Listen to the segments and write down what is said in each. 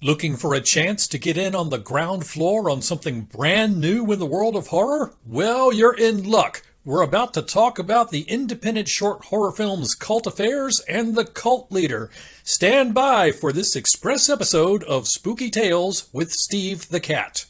Looking for a chance to get in on the ground floor on something brand new in the world of horror? Well, you're in luck. We're about to talk about the independent short horror films Cult Affairs and The Cult Leader. Stand by for this express episode of Spooky Tales with Steve the Cat.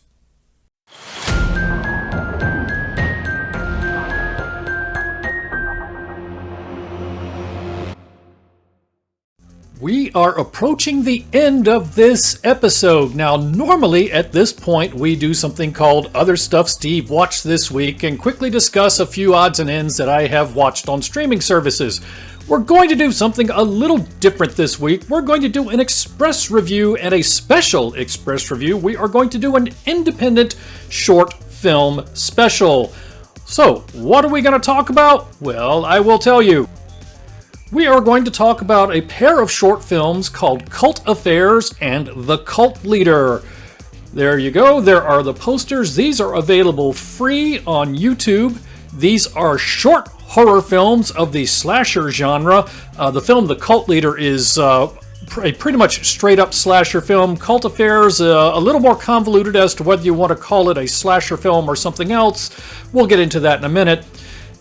We are approaching the end of this episode. Now, normally at this point, we do something called Other Stuff Steve Watched This Week and quickly discuss a few odds and ends that I have watched on streaming services. We're going to do something a little different this week. We're going to do an express review and a special express review. We are going to do an independent short film special. So, what are we going to talk about? Well, I will tell you. We are going to talk about a pair of short films called Cult Affairs and The Cult Leader. There you go. There are the posters. These are available free on YouTube. These are short horror films of the slasher genre. The film The Cult Leader is a pretty much straight-up slasher film. Cult Affairs, a little more convoluted as to whether you want to call it a slasher film or something else. We'll get into that in a minute.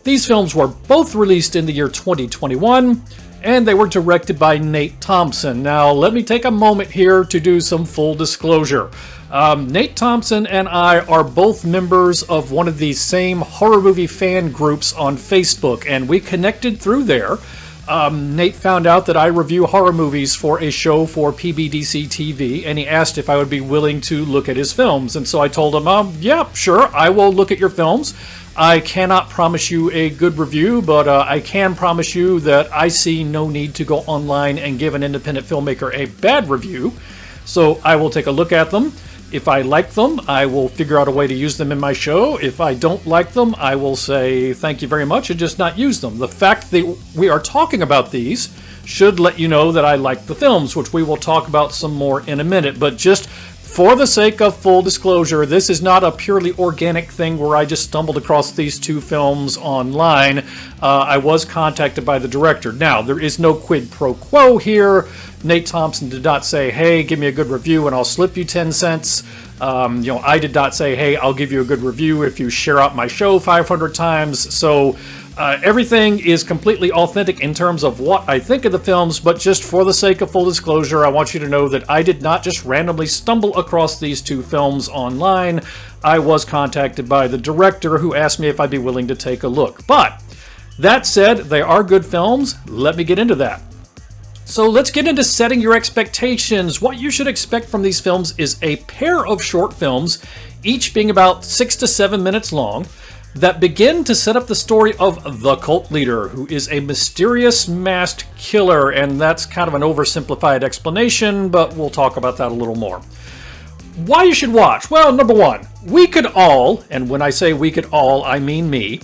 These films were both released in the year 2021, and they were directed by Nate Thompson. Now, let me take a moment here to do some full disclosure. Nate Thompson and I are both members of one of these same horror movie fan groups on Facebook, and we connected through there. Nate found out that I review horror movies for a show for PBDC TV, and he asked if I would be willing to look at his films. And so I told him, yeah, sure, I will look at your films. I cannot promise you a good review, but I can promise you that I see no need to go online and give an independent filmmaker a bad review. So I will take a look at them. If I like them, I will figure out a way to use them in my show. If I don't like them, I will say thank you very much and just not use them. The fact that we are talking about these should let you know that I like the films, which we will talk about some more in a minute. But just for the sake of full disclosure, this is not a purely organic thing where I just stumbled across these two films online. I was contacted by the director. Now, there is no quid pro quo here. Nate Thompson did not say, hey, give me a good review and I'll slip you 10 cents. I did not say, hey, I'll give you a good review if you share out my show 500 times. So everything is completely authentic in terms of what I think of the films, but just for the sake of full disclosure, I want you to know that I did not just randomly stumble across these two films online. I was contacted by the director who asked me if I'd be willing to take a look. But that said, they are good films. Let me get into that. So let's get into setting your expectations. What you should expect from these films is a pair of short films, each being about 6 to 7 minutes long, that begin to set up the story of the cult leader, who is a mysterious masked killer, and that's kind of an oversimplified explanation, but we'll talk about that a little more. Why you should watch? Well, number one, we could all, and when I say we could all, I mean me,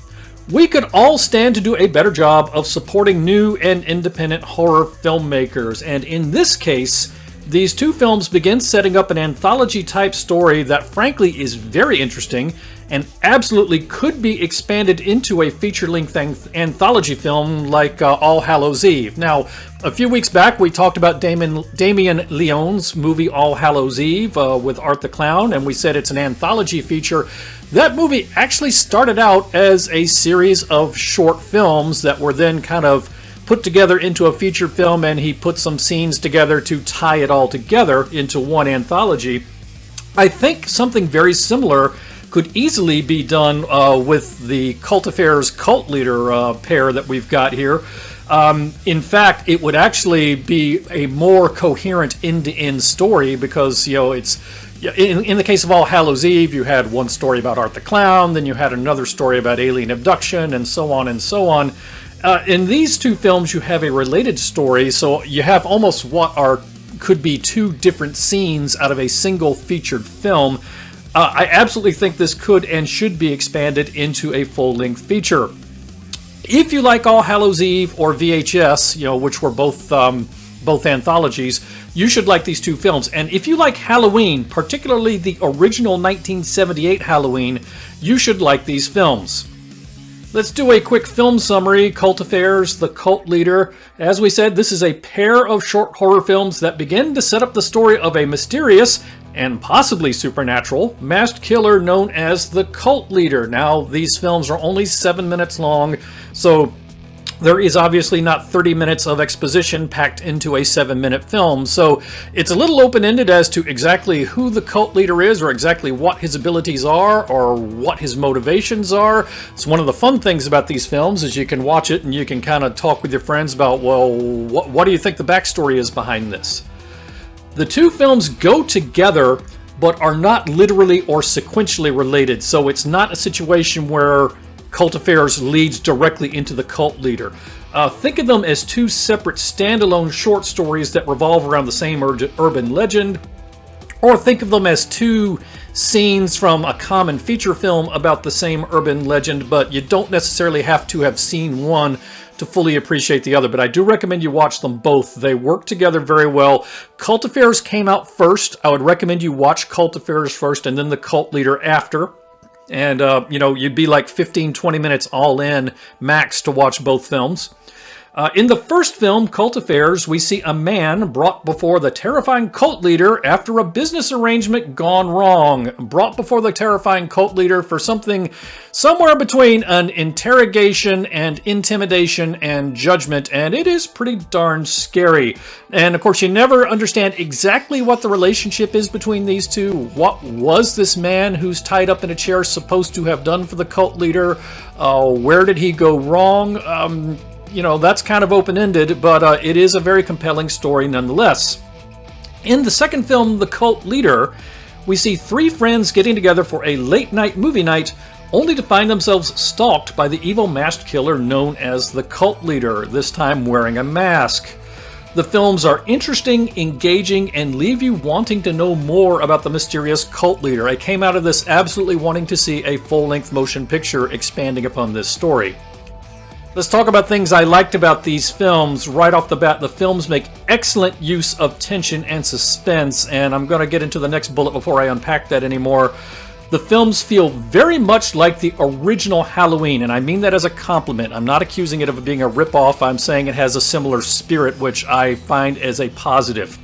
we could all stand to do a better job of supporting new and independent horror filmmakers, and in this case, these two films begin setting up an anthology-type story that frankly is very interesting and absolutely could be expanded into a feature-length anthology film like All Hallows Eve. Now, a few weeks back, we talked about Damien Leone's movie All Hallows Eve with Art the Clown, and we said it's an anthology feature. That movie actually started out as a series of short films that were then kind of put together into a feature film, and he put some scenes together to tie it all together into one anthology. I think something very similar could easily be done with the Cult Affairs Cult Leader pair that we've got here. In fact, it would actually be a more coherent end-to-end story because, it's in the case of All Hallows Eve, you had one story about Art the Clown, then you had another story about alien abduction, and so on and so on. In these two films, you have a related story, so you have almost what could be two different scenes out of a single featured film. I absolutely think this could and should be expanded into a full-length feature. If you like All Hallows Eve or VHS, which were both anthologies, you should like these two films. And if you like Halloween, particularly the original 1978 Halloween, you should like these films. Let's do a quick film summary. Cult Affairs, The Cult Leader. As we said, this is a pair of short horror films that begin to set up the story of a mysterious and possibly supernatural masked killer known as the Cult Leader. Now, these films are only 7 minutes long, so there is obviously not 30 minutes of exposition packed into a 7-minute film, so it's a little open-ended as to exactly who the cult leader is, or exactly what his abilities are, or what his motivations are. It's one of the fun things about these films is you can watch it and you can kind of talk with your friends about, well, what do you think the backstory is behind this? The two films go together, but are not literally or sequentially related, so it's not a situation where Cult Affairs leads directly into the cult leader. Think of them as two separate standalone short stories that revolve around the same urban legend, or think of them as two scenes from a common feature film about the same urban legend, but you don't necessarily have to have seen one to fully appreciate the other. But I do recommend you watch them both. They work together very well. Cult Affairs came out first. I would recommend you watch Cult Affairs first and then The Cult Leader after. And, you'd be like 15-20 minutes all in max to watch both films. In the first film, Cult Affairs, we see a man brought before the terrifying cult leader after a business arrangement gone wrong. Brought before the terrifying cult leader for something somewhere between an interrogation and intimidation and judgment, and it is pretty darn scary. And of course, you never understand exactly what the relationship is between these two. What was this man who's tied up in a chair supposed to have done for the cult leader? Where did he go wrong? That's kind of open-ended, but it is a very compelling story nonetheless. In the second film, The Cult Leader, we see three friends getting together for a late-night movie night, only to find themselves stalked by the evil masked killer known as the Cult Leader, this time wearing a mask. The films are interesting, engaging, and leave you wanting to know more about the mysterious cult leader. I came out of this absolutely wanting to see a full-length motion picture expanding upon this story. Let's talk about things I liked about these films. Right off the bat, the films make excellent use of tension and suspense, and I'm going to get into the next bullet before I unpack that anymore. The films feel very much like the original Halloween, and I mean that as a compliment. I'm not accusing it of being a ripoff. I'm saying it has a similar spirit, which I find as a positive.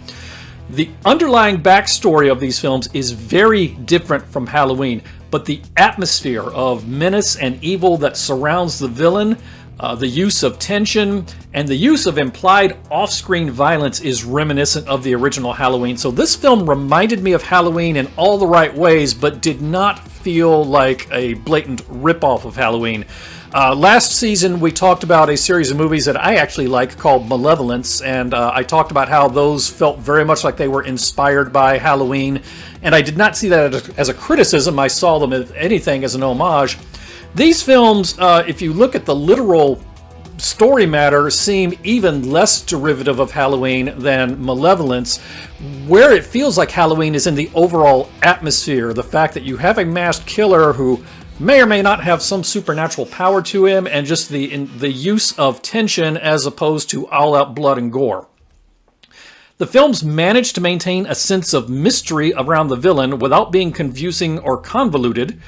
The underlying backstory of these films is very different from Halloween, but the atmosphere of menace and evil that surrounds the villain, the use of tension, and the use of implied off-screen violence is reminiscent of the original Halloween. So this film reminded me of Halloween in all the right ways, but did not feel like a blatant ripoff of Halloween. Last season, we talked about a series of movies that I actually like called Malevolence, and I talked about how those felt very much like they were inspired by Halloween, and I did not see that as a criticism. I saw them, if anything, as an homage. These films, if you look at the literal story matter, seem even less derivative of Halloween than Malevolence. Where it feels like Halloween is in the overall atmosphere, the fact that you have a masked killer who may or may not have some supernatural power to him, and just the use of tension as opposed to all-out blood and gore. The films manage to maintain a sense of mystery around the villain without being confusing or convoluted.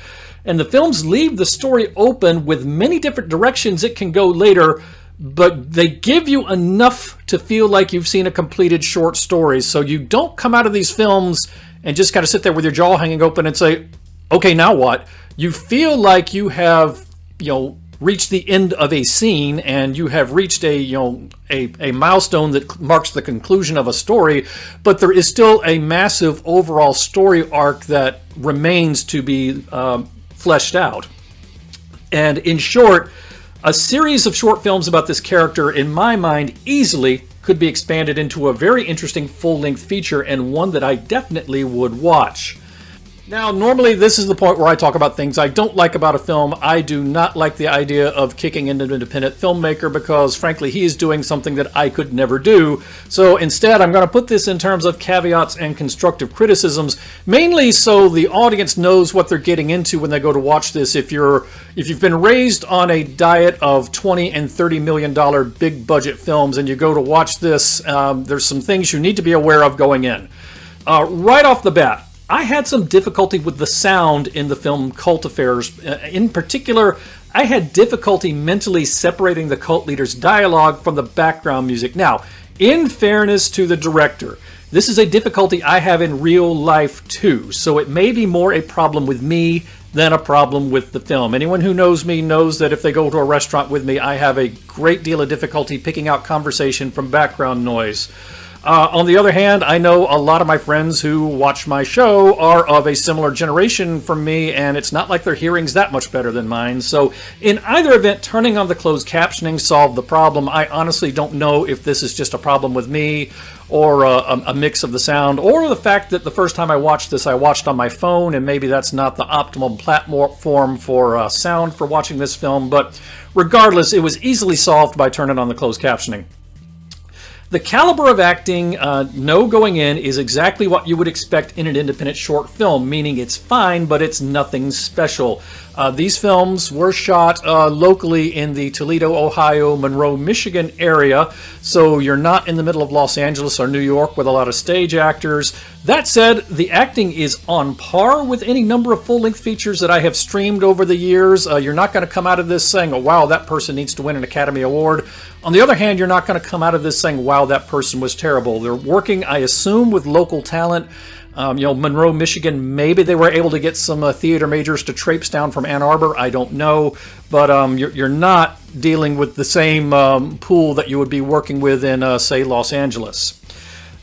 And the films leave the story open with many different directions it can go later, but they give you enough to feel like you've seen a completed short story. So you don't come out of these films and just kind of sit there with your jaw hanging open and say, okay, now what? You feel like you have, reached the end of a scene, and you have reached a milestone that marks the conclusion of a story, but there is still a massive overall story arc that remains to be fleshed out. And in short, a series of short films about this character, in my mind, easily could be expanded into a very interesting full-length feature, and one that I definitely would watch. Now, normally this is the point where I talk about things I don't like about a film. I do not like the idea of kicking an independent filmmaker because, frankly, he is doing something that I could never do. So instead, I'm going to put this in terms of caveats and constructive criticisms, mainly so the audience knows what they're getting into when they go to watch this. If you've been raised on a diet of $20 and $30 million big budget films and you go to watch this, there's some things you need to be aware of going in. Right off the bat, I had some difficulty with the sound in the film Cult Affairs. In particular, I had difficulty mentally separating the cult leader's dialogue from the background music. Now, in fairness to the director, this is a difficulty I have in real life too, so it may be more a problem with me than a problem with the film. Anyone who knows me knows that if they go to a restaurant with me, I have a great deal of difficulty picking out conversation from background noise. On the other hand, I know a lot of my friends who watch my show are of a similar generation from me, and it's not like their hearing's that much better than mine. So in either event, turning on the closed captioning solved the problem. I honestly don't know if this is just a problem with me or a mix of the sound, or the fact that the first time I watched this, I watched on my phone, and maybe that's not the optimal platform for sound for watching this film. But regardless, it was easily solved by turning on the closed captioning. The caliber of acting, no going in, is exactly what you would expect in an independent short film, meaning it's fine, but it's nothing special. These films were shot locally in the Toledo, Ohio, Monroe, Michigan area, so you're not in the middle of Los Angeles or New York with a lot of stage actors. That said, the acting is on par with any number of full-length features that I have streamed over the years. You're not going to come out of this saying, oh, wow, that person needs to win an Academy Award. On the other hand, you're not going to come out of this saying, wow, that person was terrible. They're working, I assume, with local talent. Monroe, Michigan, maybe they were able to get some theater majors to traipse down from Ann Arbor. I don't know. But you're not dealing with the same pool that you would be working with in, say, Los Angeles.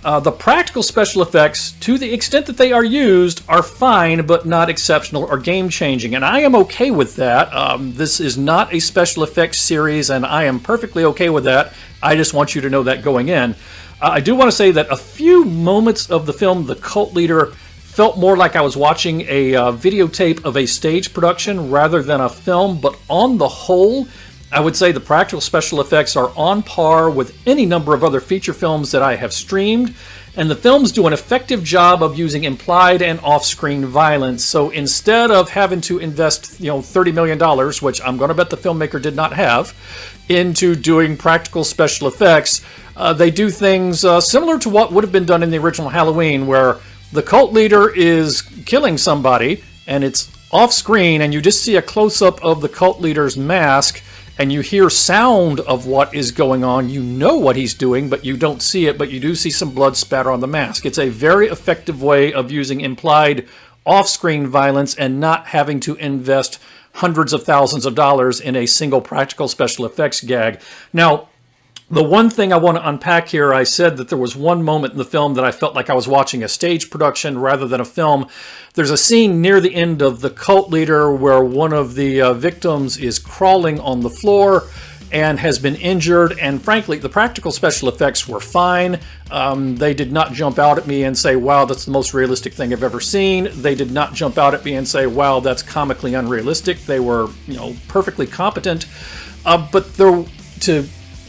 The practical special effects, to the extent that they are used, are fine, but not exceptional or game-changing. And I am okay with that. This is not a special effects series, and I am perfectly okay with that. I just want you to know that going in. I do want to say that a few moments of the film, The Cult Leader, felt more like I was watching a videotape of a stage production rather than a film, but on the whole, I would say the practical special effects are on par with any number of other feature films that I have streamed, and the films do an effective job of using implied and off-screen violence. So instead of having to invest, $30 million, which I'm going to bet the filmmaker did not have, into doing practical special effects, they do things similar to what would have been done in the original Halloween, where the cult leader is killing somebody, and it's off-screen, and you just see a close-up of the cult leader's mask, and you hear sound of what is going on. You know what he's doing, but you don't see it, but you do see some blood spatter on the mask. It's a very effective way of using implied off-screen violence and not having to invest hundreds of thousands of dollars in a single practical special effects gag. Now, the one thing I want to unpack here, I said that there was one moment in the film that I felt like I was watching a stage production rather than a film. There's a scene near the end of The Cult Leader where one of the victims is crawling on the floor and has been injured, and frankly, the practical special effects were fine. They did not jump out at me and say, wow, that's the most realistic thing I've ever seen. They did not jump out at me and say, wow, that's comically unrealistic. They were, perfectly competent. But to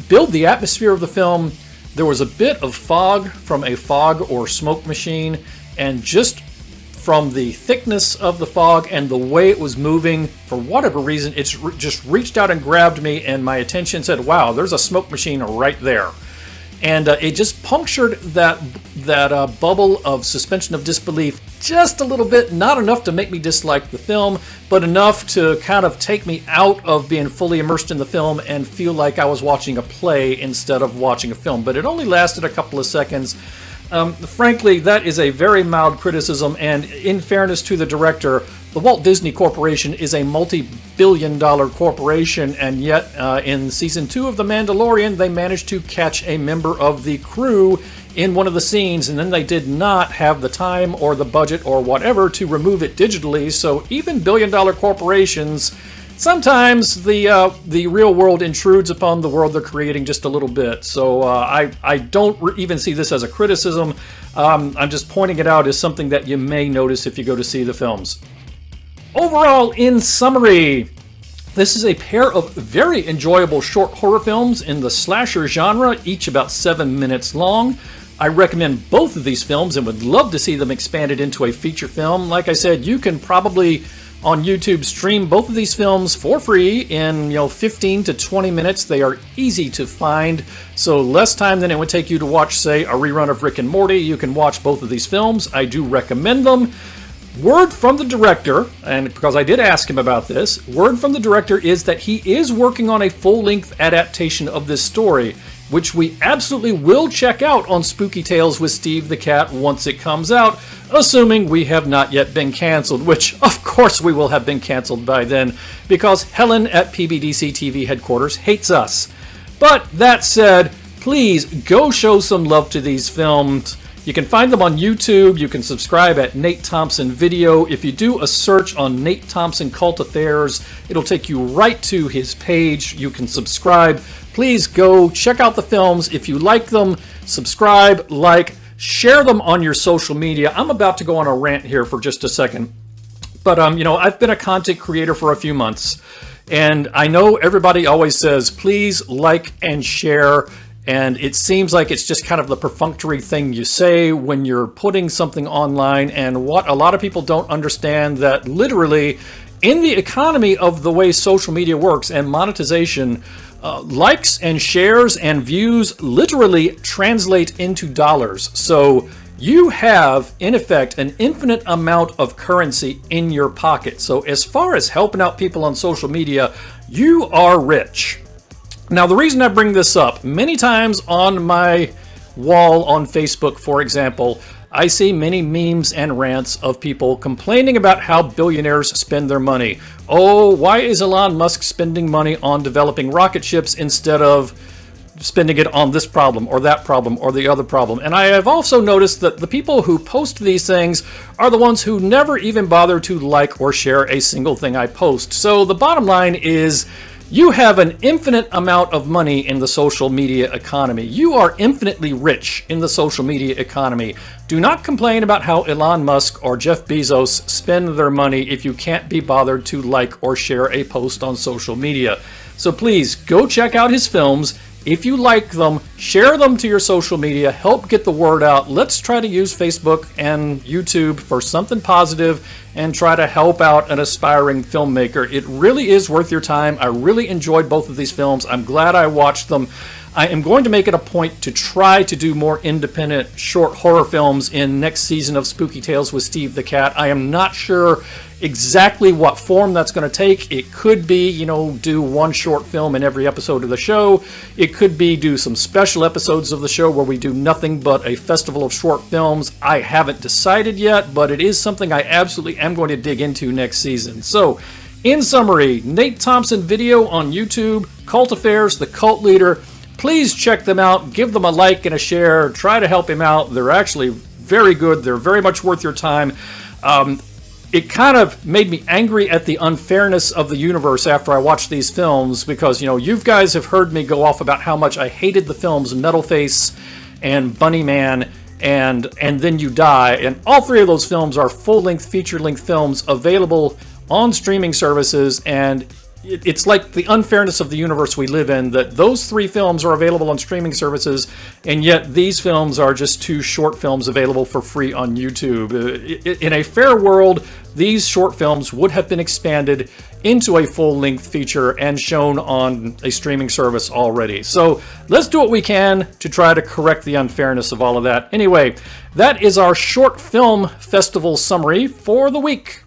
build the atmosphere of the film, there was a bit of fog from a fog or smoke machine, and just from the thickness of the fog and the way it was moving, for whatever reason, it's just reached out and grabbed me, and my attention said, wow, there's a smoke machine right there. And it just punctured that bubble of suspension of disbelief just a little bit, not enough to make me dislike the film, but enough to kind of take me out of being fully immersed in the film and feel like I was watching a play instead of watching a film. But it only lasted a couple of seconds. Frankly, that is a very mild criticism, and in fairness to the director, the Walt Disney Corporation is a multi-billion-dollar corporation, and yet in Season 2 of The Mandalorian, they managed to catch a member of the crew in one of the scenes, and then they did not have the time or the budget or whatever to remove it digitally. So even billion-dollar corporations, sometimes the real world intrudes upon the world they're creating just a little bit. So I don't even see this as a criticism. I'm just pointing it out as something that you may notice if you go to see the films. Overall, in summary, this is a pair of very enjoyable short horror films in the slasher genre, each about 7 minutes long. I recommend both of these films and would love to see them expanded into a feature film. Like I said, you can probably on YouTube stream both of these films for free in 15 to 20 minutes. They are easy to find, so less time than it would take you to watch, say, a rerun of Rick and Morty. You can watch both of these films. I do recommend them. Word from the director, and because I did ask him about this, word from the director is that he is working on a full-length adaptation of this story, which we absolutely will check out on Spooky Tales with Steve the Cat once it comes out, assuming we have not yet been canceled, which of course we will have been canceled by then, because Helen at PBDC TV headquarters hates us. But that said, please go show some love to these films. You can find them on YouTube. You can subscribe at Nate Thompson Video. If you do a search on Nate Thompson Cult Affairs, it'll take you right to his page. You can subscribe. Please go check out the films. If you like them, subscribe, like, share them on your social media. I'm about to go on a rant here for just a second. But, I've been a content creator for a few months. And I know everybody always says, please like and share. And it seems like it's just kind of the perfunctory thing you say when you're putting something online. And what a lot of people don't understand, that literally in the economy of the way social media works and monetization, likes and shares and views literally translate into dollars. So you have, in effect, an infinite amount of currency in your pocket. So as far as helping out people on social media, you are rich. Now, the reason I bring this up, many times on my wall on Facebook, for example, I see many memes and rants of people complaining about how billionaires spend their money. Oh, why is Elon Musk spending money on developing rocket ships instead of spending it on this problem or that problem or the other problem? And I have also noticed that the people who post these things are the ones who never even bother to like or share a single thing I post. So the bottom line is, you have an infinite amount of money in the social media economy. You are infinitely rich in the social media economy. Do not complain about how Elon Musk or Jeff Bezos spend their money if you can't be bothered to like or share a post on social media. So please go check out his films. If you like them, share them to your social media, help get the word out. Let's try to use Facebook and YouTube for something positive and try to help out an aspiring filmmaker. It really is worth your time. I really enjoyed both of these films. I'm glad I watched them. I am going to make it a point to try to do more independent short horror films in next season of Spooky Tales with Steve the Cat. I am not sure exactly what form that's going to take. It could be, do one short film in every episode of the show. It could be do some special episodes of the show where we do nothing but a festival of short films. I haven't decided yet, but it is something I absolutely am going to dig into next season. So, in summary, Nate Thompson Video on YouTube, Cult Affairs, The Cult Leader. Please check them out. Give them a like and a share. Try to help him out. They're actually very good. They're very much worth your time. It kind of made me angry at the unfairness of the universe after I watched these films, because, you guys have heard me go off about how much I hated the films Metalface and Bunny Man and Then You Die. And all three of those films are full-length, feature-length films available on streaming services, and it's like the unfairness of the universe we live in, that those three films are available on streaming services, and yet these films are just two short films available for free on YouTube. In a fair world, these short films would have been expanded into a full-length feature and shown on a streaming service already. So let's do what we can to try to correct the unfairness of all of that. Anyway, that is our short film festival summary for the week.